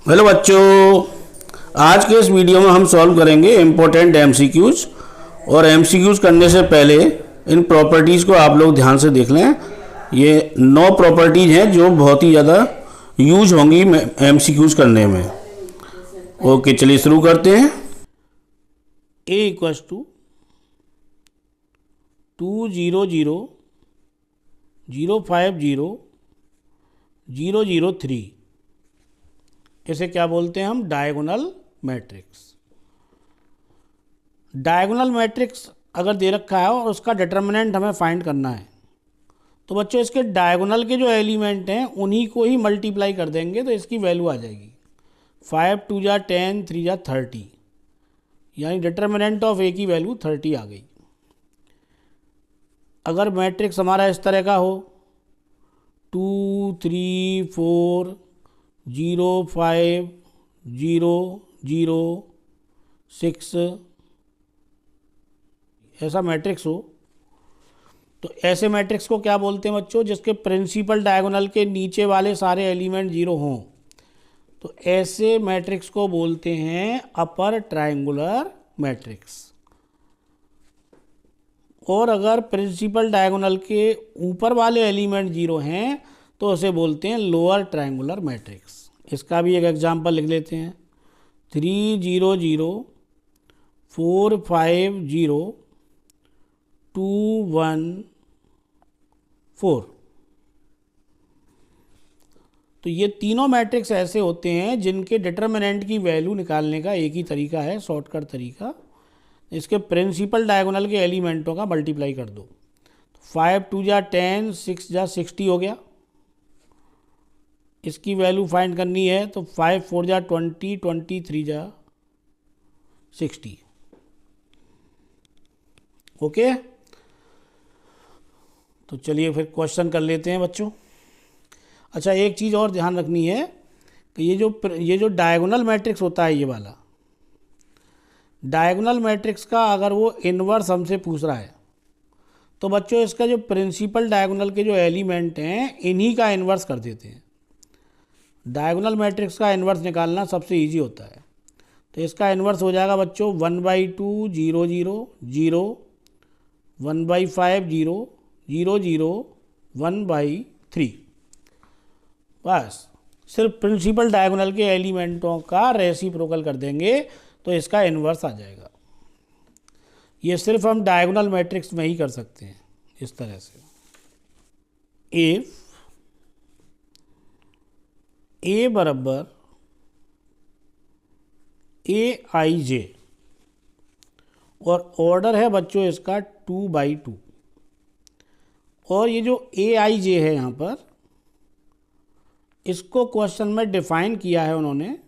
Hello बच्चों, आज के इस वीडियो में हम सॉल्व करेंगे इम्पोर्टेंट एमसीक्यूज। और एमसीक्यूज करने से पहले इन प्रॉपर्टीज़ को आप लोग ध्यान से देख लें। ये 9 प्रॉपर्टीज़ हैं जो बहुत ही ज़्यादा यूज होंगी एमसीक्यूज करने में। ओके, चलिए शुरू करते हैं। ए इक्वस टू 200,050,003, इसे क्या बोलते हैं हम? Diagonal matrix. डायगोनल मैट्रिक्स अगर दे रखा है और उसका डिटर्मिनेंट हमें फाइंड करना है, तो बच्चों इसके डायगोनल के जो एलिमेंट हैं उन्हीं को ही मल्टीप्लाई कर देंगे तो इसकी वैल्यू आ जाएगी 5 2 जा 10 3 जा 30, यानी डिटर्मिनेंट ऑफ ए की वैल्यू 30 आ गई। अगर मैट्रिक्स हमारा इस तरह का हो 2 3 4 0 5 0 0 6, ऐसा मैट्रिक्स हो, तो ऐसे मैट्रिक्स को क्या बोलते हैं बच्चों? जिसके प्रिंसिपल डायगोनल के नीचे वाले सारे एलिमेंट 0 हों, तो ऐसे मैट्रिक्स को बोलते हैं अपर ट्रायंगुलर मैट्रिक्स। और अगर प्रिंसिपल डायगोनल के ऊपर वाले एलिमेंट 0 हैं तो उसे बोलते हैं लोअर ट्रायंगुलर मैट्रिक्स। इसका भी एक एग्जांपल लिख लेते हैं। 3 0 0 4 5 0 2 1 4। तो ये तीनों मैट्रिक्स ऐसे होते हैं जिनके डिटर्मिनेंट की वैल्यू निकालने का एक ही तरीका है, शॉर्टकट तरीका। इसके प्रिंसिपल डायगोनल के एलिमेंटों का मल्टीप्लाई कर दो। 5 2 जा 10 6 जा 60 हो गया। इसकी वैल्यू फाइंड करनी है तो 5 4 जा 20 23 जा 60। ओके, तो चलिए फिर क्वेश्चन कर लेते हैं बच्चों। अच्छा, एक चीज़ और ध्यान रखनी है कि ये जो डायगोनल मैट्रिक्स होता है, ये वाला डायगोनल मैट्रिक्स का अगर वो इन्वर्स हमसे पूछ रहा है तो बच्चों इसका जो प्रिंसिपल डायगोनल के जो एलिमेंट हैं इन्हीं का इन्वर्स कर देते हैं। डायगोनल मैट्रिक्स का इन्वर्स निकालना सबसे इजी होता है। तो इसका इन्वर्स हो जाएगा बच्चों 1/2 0 0 0 1/5 0 0 0 1/3। बस सिर्फ प्रिंसिपल डायगोनल के एलिमेंटों का रेसिप्रोकल कर देंगे तो इसका इन्वर्स आ जाएगा। ये सिर्फ हम डायगोनल मैट्रिक्स में ही कर सकते हैं इस तरह से। इफ ए बराबर AIJ और ऑर्डर है बच्चों इसका 2/2, और ये जो AIJ है यहाँ पर, इसको क्वेश्चन में डिफाइन किया है उन्होंने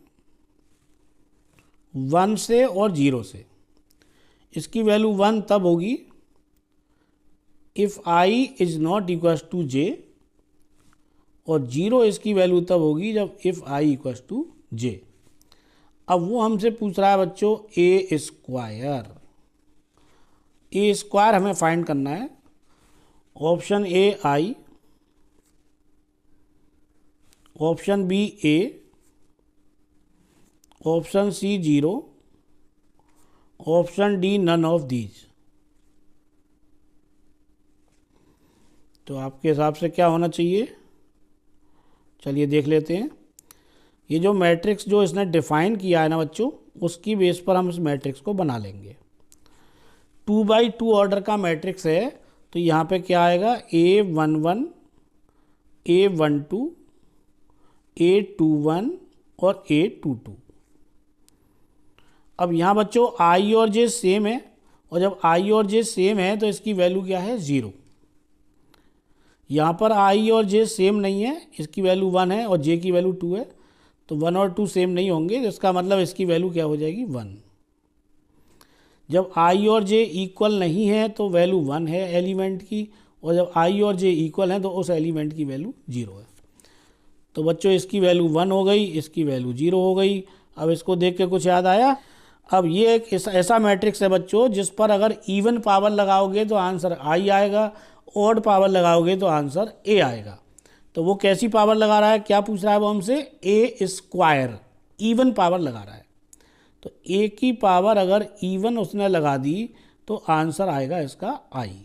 1 से और 0 से। इसकी वैल्यू 1 तब होगी if I is not equals to J, और 0 इसकी वैल्यू तब होगी जब if I equals to J। अब वो हमसे पूछ रहा है बच्चों A स्क्वायर। A स्क्वायर हमें फाइंड करना है। Option A I, option B A, option C 0, option D none of these. तो आपके हिसाब से क्या होना चाहिए? चलिए देख लेते हैं। ये जो मैट्रिक्स जो इसने डिफाइन किया है ना बच्चों, उसकी बेस पर हम इस मैट्रिक्स को बना लेंगे। 2/2 ऑर्डर का मैट्रिक्स है, तो यहाँ पे क्या आएगा? A11 A12 A21 और A22। अब यहाँ बच्चों I और J सेम है, और जब I और J सेम है तो इसकी वैल्यू क्या है? 0। यहाँ पर I और J सेम नहीं है, इसकी वैल्यू 1 है और J की वैल्यू 2 है, तो 1 और 2 सेम नहीं होंगे, तो इसका मतलब इसकी वैल्यू क्या हो जाएगी? 1। जब I और J इक्वल नहीं है तो वैल्यू 1 है एलिमेंट की, और जब I और J इक्वल है तो उस एलिमेंट की वैल्यू 0 है। तो बच्चों इसकी वैल्यू 1 हो गई, इसकी वैल्यू 0 हो गई। अब इसको देख के कुछ याद आया? अब ये एक ऐसा मैट्रिक्स है बच्चों जिस पर अगर इवन पावर लगाओगे तो आंसर I आएगा, ऑड पावर लगाओगे तो आंसर A आएगा। तो वो कैसी पावर लगा रहा है, क्या पूछ रहा है वो हमसे? A स्क्वायर इवन पावर लगा रहा है। तो ए की पावर अगर इवन उसने लगा दी तो आंसर आएगा इसका I.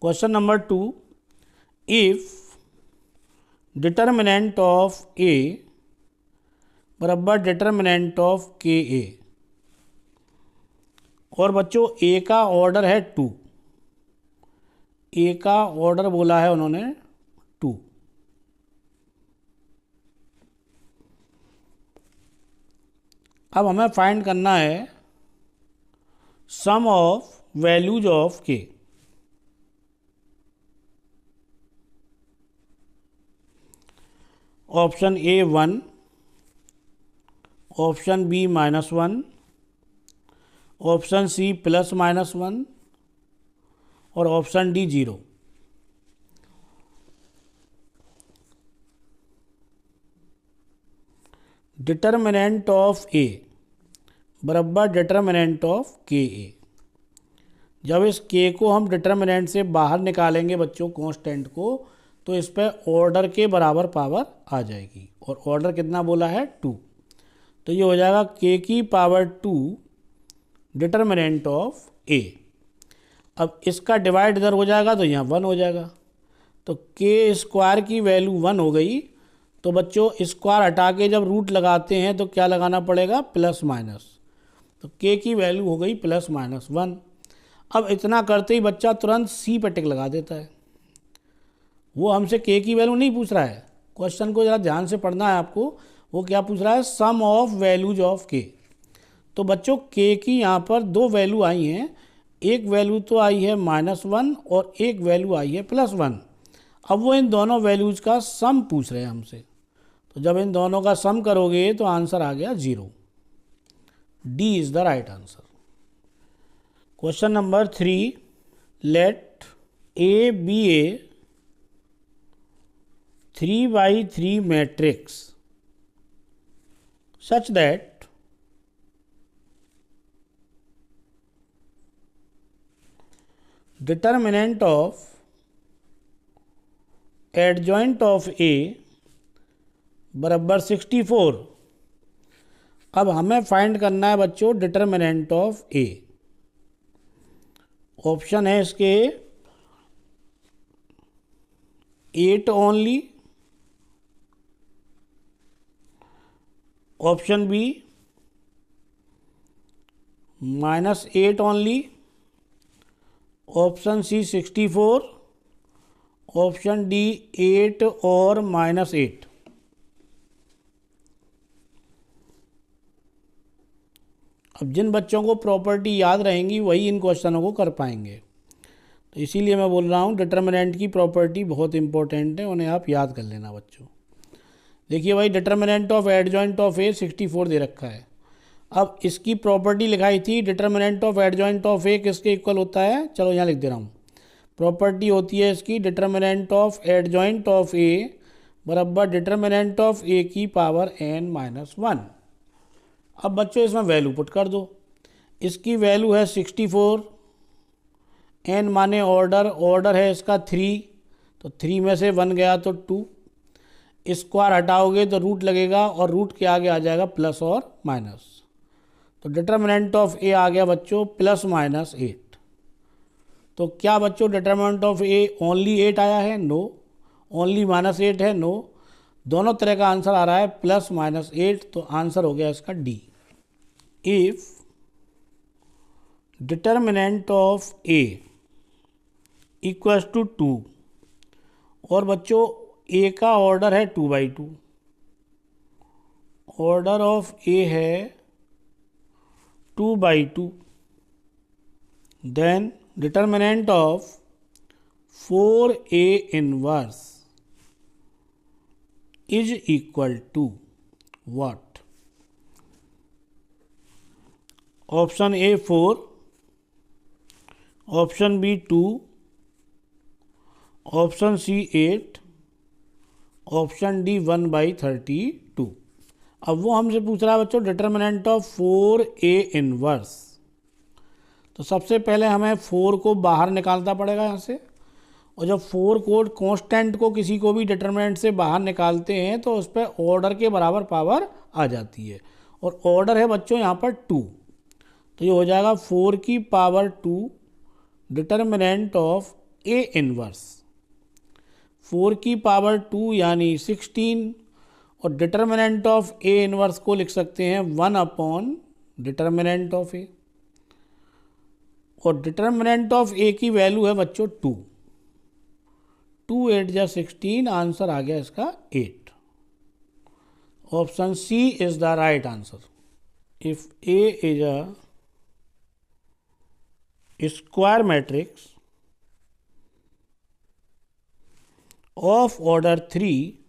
Question number 2, if determinant of A बराबर डिटर्मिनेंट ऑफ के ए, और बच्चों ए का ऑर्डर है 2, ए का ऑर्डर बोला है उन्होंने 2। अब हमें फाइंड करना है sum of values of K. Option A 1, option B -1, option C +-1 और option D 0। Determinant of A बराबर डिटर्मिनेंट ऑफ के ए। जब इस के को हम डिटर्मिनेंट से बाहर निकालेंगे बच्चों कांस्टेंट को, तो इस पर ऑर्डर के बराबर पावर आ जाएगी, और ऑर्डर कितना बोला है 2। तो ये हो जाएगा के की पावर 2 डिटर्मिनेंट ऑफ ए। अब इसका डिवाइड इधर हो जाएगा तो यहाँ 1 हो जाएगा, तो के स्क्वायर की वैल्यू 1 हो गई। तो बच्चों स्क्वायर हटा के जब रूट लगाते हैं तो क्या लगाना पड़ेगा, प्लस माइनस। तो के की वैल्यू हो गई +-1। अब इतना करते ही बच्चा तुरंत सी पे टिक लगा देता है। वो हमसे के की वैल्यू नहीं पूछ रहा है, क्वेश्चन को ज़रा ध्यान से पढ़ना है आपको। वो क्या पूछ रहा है, सम ऑफ वैल्यूज ऑफ के। तो बच्चों के की यहाँ पर 2 वैल्यू आई हैं, एक वैल्यू तो आई है -1 और एक वैल्यू आई है +1। अब वो इन दोनों वैल्यूज़ का सम पूछ रहे हैं हमसे, तो जब इन दोनों का सम करोगे तो आंसर आ गया 0। D is the right answer. Question number 3, let A be a 3x3 matrix such that determinant of adjoint of A बराबर 64। अब हमें फाइंड करना है बच्चों डिटर्मिनेंट ऑफ ए। ऑप्शन है इसके 8 only, option B -8 only, option C 64, option D 8 और -8। अब जिन बच्चों को प्रॉपर्टी याद रहेंगी वही इन क्वेश्चनों को कर पाएंगे, तो इसीलिए मैं बोल रहा हूँ डिटर्मिनेंट की प्रॉपर्टी बहुत इंपॉर्टेंट है, उन्हें आप याद कर लेना बच्चों। देखिए भाई, डिटर्मिनेंट ऑफ एडजॉइंट ऑफ ए 64 दे रखा है। अब इसकी प्रॉपर्टी लिखाई थी determinant of adjoint of A किसके इक्वल होता है, चलो यहाँ लिख दे रहा हूँ। प्रॉपर्टी होती है इसकी determinant of adjoint of A बराबर डिटर्मिनेंट ऑफ ए की पावर n-1। अब बच्चों इसमें वैल्यू पुट कर दो। इसकी वैल्यू है 64, n माने ऑर्डर है इसका 3, तो 3 में से 1 गया तो 2। स्क्वायर हटाओगे तो रूट लगेगा और रूट के आगे आ जाएगा प्लस और माइनस। तो डिटर्मिनेंट ऑफ ए आ गया बच्चों +-8। तो क्या बच्चों डिटर्मिनेंट ऑफ ए ओनली 8 आया है, नो। ओनली -8 है, नो। दोनों तरह का आंसर आ रहा है +-8, तो आंसर हो गया इसका D. If determinant of A equals to 2, और बच्चों ए का ऑर्डर है 2/2, ऑर्डर ऑफ ए है 2/2, then determinant of 4A inverse is equal to what. Option A 4, option B 2, option C 8, option D 1/32। अब वो हमसे पूछ रहा है बच्चों डिटर्मिनेंट ऑफ 4A इनवर्स। तो सबसे पहले हमें 4 को बाहर निकालना पड़ेगा यहाँ से, और जब 4 कोड कांस्टेंट को किसी को भी डिटरमिनेंट से बाहर निकालते हैं तो उस पर ऑर्डर के बराबर पावर आ जाती है, और ऑर्डर है बच्चों यहाँ पर 2, तो ये हो जाएगा 4 की power 2 determinant of A inverse. 4 की पावर 2 यानी 16, और डिटरमिनेंट ऑफ ए इनवर्स को लिख सकते हैं 1 अपॉन डिटरमिनेंट ऑफ ए, और डिटरमिनेंट ऑफ ए की वैल्यू है बच्चों 2, 2 8 जा 16, आंसर आ गया इसका 8। Option C is the right answer. If A is a square matrix of order 3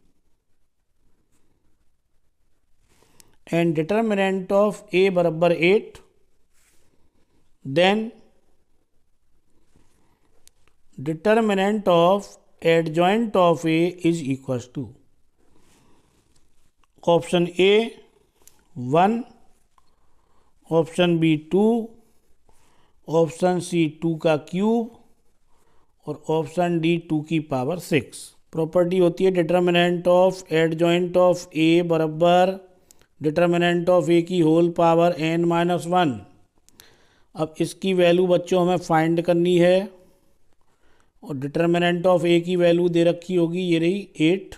and determinant of a बराबर 8, then determinant of adjoint of a is equals to option A 1, option B 2, option सी 2 का cube, और option D 2 की power 6। Property होती है determinant of adjoint of A बराबर determinant of ए की whole power n-1। अब इसकी वैल्यू बच्चों हमें फाइंड करनी है, और डिटरमिनेंट ऑफ ए की वैल्यू दे रखी होगी, ये रही 8,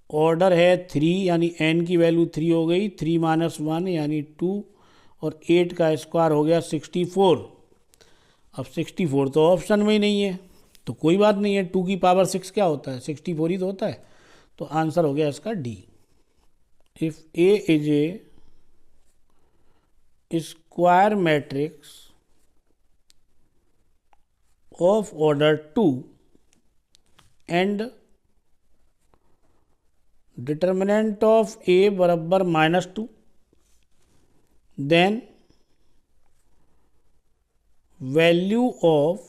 ऑर्डर है 3 यानी n की वैल्यू 3 हो गई, 3 - 1 यानी 2, और 8 का स्क्वायर हो गया 64। अब 64 तो ऑप्शन में ही नहीं है, तो कोई बात नहीं है, 2 की पावर 6 क्या होता है, 64 ही तो होता है, तो आंसर हो गया इसका D. If A is a square matrix of order 2 and determinant of A बराबर -2, then value of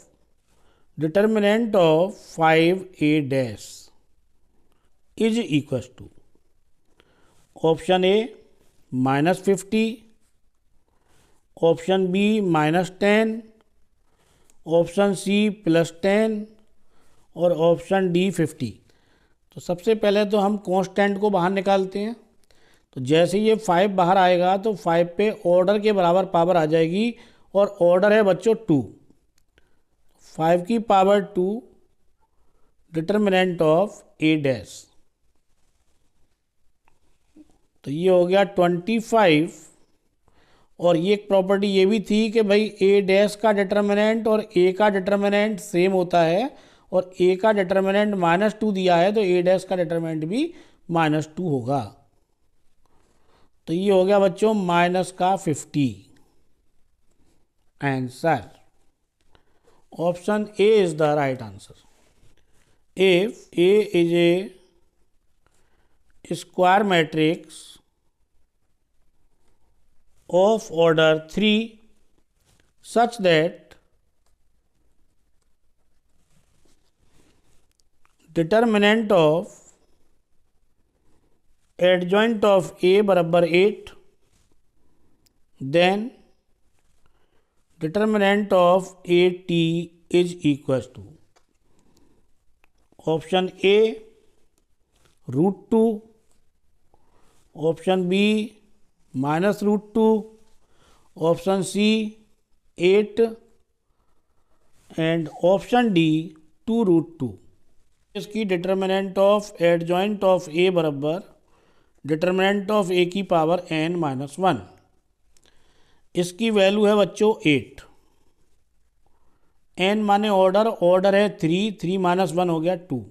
determinant of 5a dash is equal to option A -50, option B -10, option C +10, और ऑप्शन डी 50। तो सबसे पहले तो हम constant को बाहर निकालते हैं, तो जैसे ये 5 बाहर आएगा तो 5 पे ऑर्डर के बराबर पावर आ जाएगी, और ऑर्डर है बच्चों 2, 5 की power 2 determinant of A dash, तो ये हो गया 25। और ये एक प्रॉपर्टी ये भी थी कि भाई ए डैश का डिटरमिनेंट और ए का डिटरमिनेंट सेम होता है, और ए का डिटरमिनेंट -2 दिया है तो ए डैश का डिटरमिनेंट भी -2 होगा, तो ये हो गया बच्चों -50 answer. Option A is the right answer. If A is a square matrix of order 3 such that determinant of adjoint of a बराबर 8, then determinant of at is equals to option A √2, option B -√2, option C 8, and option D 2√2। इसकी determinant of adjoint of A बराबर determinant of ए की power n-1, इसकी value है बच्चों 8, n माने order, order है 3, 3 - 1 हो गया 2,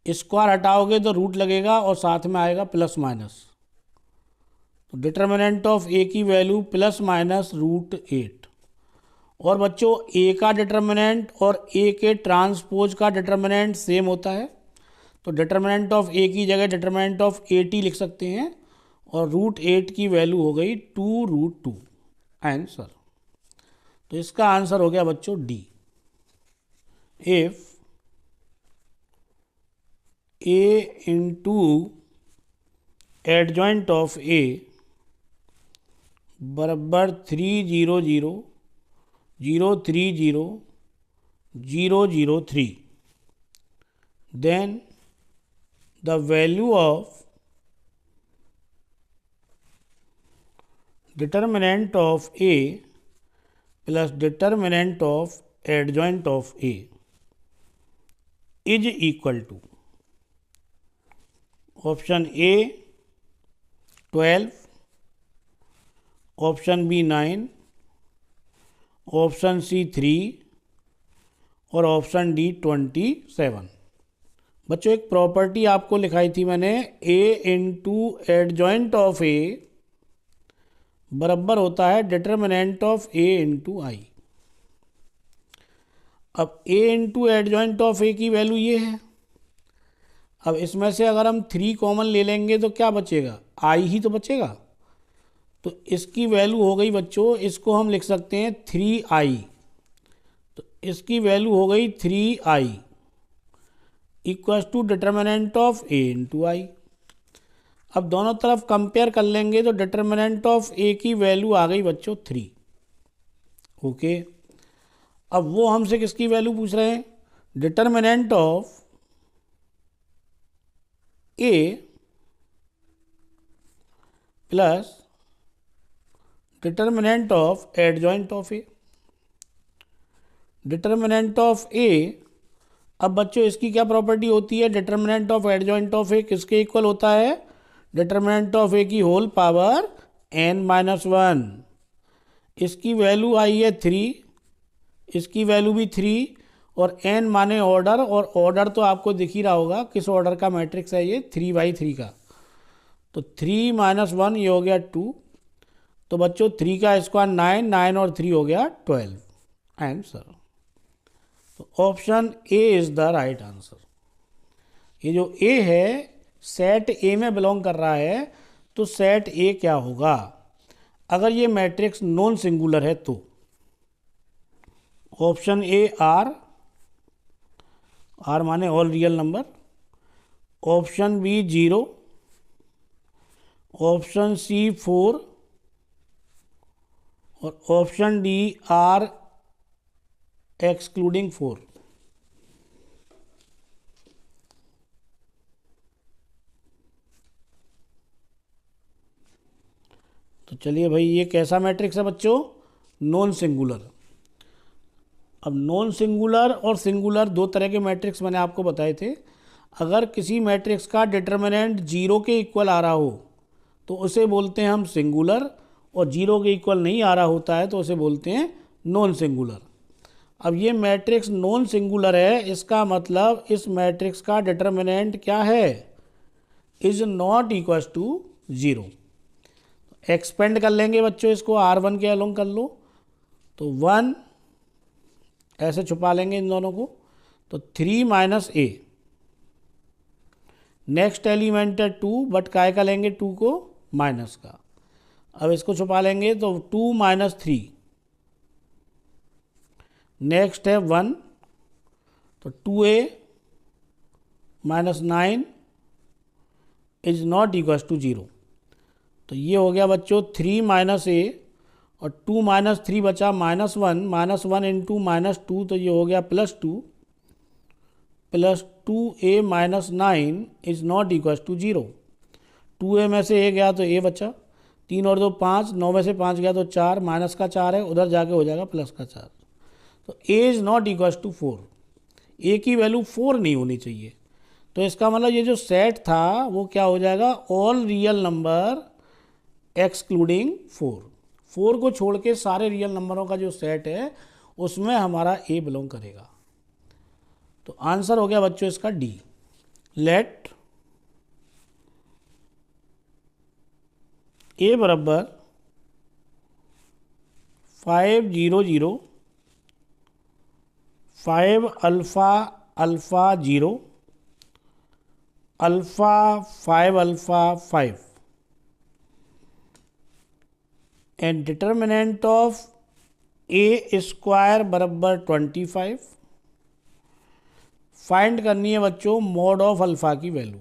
स्क्वायर हटाओगे तो रूट लगेगा और साथ में आएगा +-, तो डिटरमिनेंट ऑफ ए की वैल्यू ±√8। और बच्चों ए का डिटरमिनेंट और ए के ट्रांसपोज का डिटरमिनेंट सेम होता है, तो डिटरमिनेंट ऑफ ए की जगह डिटरमिनेंट ऑफ 80 लिख सकते हैं, और √8 की वैल्यू हो गई 2√2 आंसर। तो इसका आंसर हो गया बच्चों D. If A into adjoint of A बराबर 300 030 003, then the value of determinant of A plus determinant of adjoint of A is equal to option A 12, option B 9, option C 3 और option D 27। बच्चों एक property आपको लिखाई थी मैंने, ए into adjoint of A बराबर होता है determinant of A into I. अब ए इंटू एडजॉइंट ऑफ ए की वैल्यू ये है। अब इसमें से अगर हम 3 कॉमन ले लेंगे तो क्या बचेगा, आई ही तो बचेगा। तो इसकी वैल्यू हो गई बच्चों, इसको हम लिख सकते हैं 3i। तो इसकी वैल्यू हो गई 3i equals to determinant of A into I. अब दोनों तरफ कंपेयर कर लेंगे तो डिटर्मिनेंट ऑफ ए की वैल्यू आ गई बच्चों 3। ओके, अब वो हमसे किसकी वैल्यू पूछ रहे हैं, determinant of A plus determinant of adjoint of A. Determinant of A, अब बच्चों इसकी क्या प्रॉपर्टी होती है, determinant of adjoint of A किसके इक्वल होता है, डिटर्मिनेंट ऑफ ए की होल पावर n-1। इसकी वैल्यू आई है 3, इसकी वैल्यू भी 3 और n माने ऑर्डर, और ऑर्डर तो आपको दिख ही रहा होगा किस ऑर्डर का मैट्रिक्स है ये, 3/3 का। तो 3 - 1 ये हो गया 2। तो बच्चों 3 का स्क्वायर 9, 9 और 3 हो गया 12 आंसर। तो option A is the right answer. ये जो ए है सेट ए में बिलोंग कर रहा है, तो सेट ए क्या होगा अगर ये मैट्रिक्स नॉन सिंगुलर है तो, ऑप्शन ए आर, आर माने all real number, option B 0, option C 4 और ऑप्शन डी आर एक्सक्लूडिंग 4। तो चलिए भाई, ये कैसा मैट्रिक्स है बच्चों, नॉन सिंगुलर। अब नॉन सिंगुलर और सिंगुलर दो तरह के मैट्रिक्स मैंने आपको बताए थे। अगर किसी मैट्रिक्स का डिटर्मिनेंट 0 के इक्वल आ रहा हो तो उसे बोलते हैं हम सिंगुलर, और 0 के इक्वल नहीं आ रहा होता है तो उसे बोलते हैं नॉन सिंगुलर। अब ये मैट्रिक्स नॉन सिंगुलर है, इसका मतलब इस मैट्रिक्स का डिटर्मिनेंट क्या है, is not equal to 0। Expand कर लेंगे बच्चों इसको, R1 के अलोंग कर लो तो 1 ऐसे छुपा लेंगे इन दोनों को, तो 3 - a। नेक्स्ट एलिमेंट है 2, बट काय का लेंगे 2 को, माइनस का। अब इसको छुपा लेंगे तो 2 - 3। नेक्स्ट है 1, तो 2a - 9 is not equal to 0। तो ये हो गया बच्चों 3 - a और 2 - 3 बचा -1, -1 इंटू -2 तो ये हो गया +2, plus 2a - 9 is not equal to 0। 2a में से a गया तो a बचा, 3 और 2 5, 9 में से 5 गया तो 4, माइनस का 4 है, उधर जाके हो जाएगा प्लस का 4। तो a is not equal to 4, a की वैल्यू 4 नहीं होनी चाहिए। तो इसका मतलब ये जो सेट था वो क्या हो जाएगा, ऑल रियल नंबर एक्सक्लूडिंग 4। 4 को छोड़ के सारे रियल नंबरों का जो सेट है उसमें हमारा a बिलोंग करेगा। तो आंसर हो गया बच्चों इसका डी। लेट a बराबर 5 0 0 5 alpha alpha 0 alpha 5 alpha 5 and determinant of a square बराबर 25। फाइंड करनी है बच्चों मॉड ऑफ अल्फ़ा की वैल्यू।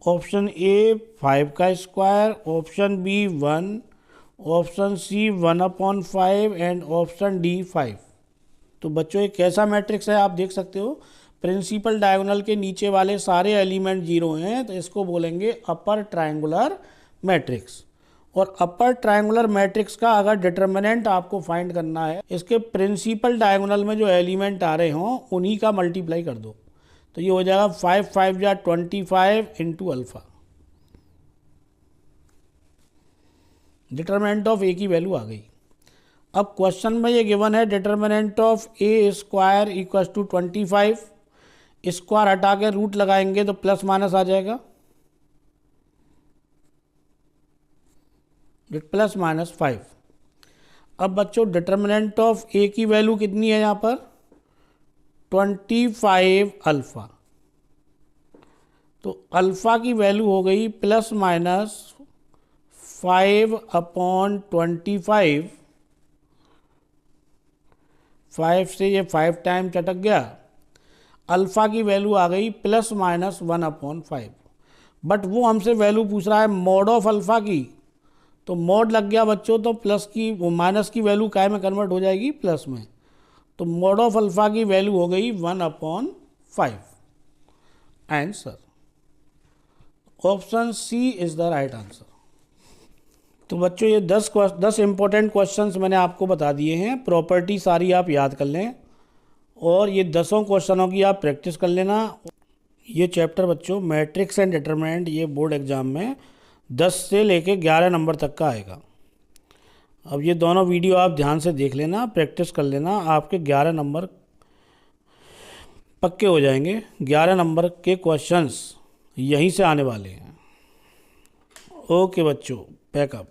ऑप्शन ए 5 का square, option B 1, option C 1/5 and option D 5। तो बच्चों ये कैसा मैट्रिक्स है आप देख सकते हो, प्रिंसिपल डायगोनल के नीचे वाले सारे एलिमेंट जीरो हैं, तो इसको बोलेंगे अपर ट्रायंगुलर मैट्रिक्स। और अपर ट्रायंगुलर मैट्रिक्स का अगर डिटर्मिनेंट आपको फाइंड करना है, इसके प्रिंसिपल डायगोनल में जो एलिमेंट आ रहे हों उन्हीं का मल्टीप्लाई कर दो, तो ये हो जाएगा 5 5 या 25 इंटू अल्फा। डिटर्मिनेंट ऑफ ए की वैल्यू आ गई। अब क्वेश्चन में ये गिवन है determinant of A square equal to 25, square हटा के रूट लगाएंगे तो प्लस माइनस आ जाएगा, प्लस माइनस 5। अब बच्चों डिटर्मिनेंट ऑफ ए की वैल्यू कितनी है यहाँ पर 25 अल्फ़ा, तो अल्फ़ा की वैल्यू हो गई प्लस माइनस 5/25। 5 से ये 5 टाइम चटक गया, अल्फ़ा की वैल्यू आ गई प्लस माइनस 1/5। बट वो हमसे वैल्यू पूछ रहा है मॉड ऑफ अल्फ़ा की, तो मॉड लग गया बच्चों, तो प्लस की वो माइनस की वैल्यू काय में कन्वर्ट हो जाएगी प्लस में, तो मॉड ऑफ अल्फ़ा की वैल्यू हो गई 1/5। Answer option C is the right answer. तो बच्चों ये 10 इंपॉर्टेंट क्वेश्चंस मैंने आपको बता दिए हैं, प्रॉपर्टी सारी आप याद कर लें और ये 10 क्वेश्चनों की आप प्रैक्टिस कर लेना। ये चैप्टर बच्चों मैट्रिक्स एंड डिटरमिनेंट ये बोर्ड एग्ज़ाम में 10 से लेके 11 नंबर तक का आएगा। अब ये दोनों वीडियो आप ध्यान से देख लेना, प्रैक्टिस कर लेना, आपके 11 नंबर पक्के हो जाएंगे। 11 नंबर के क्वेश्चंस यहीं से आने वाले हैं। ओके बच्चों, पैकअप।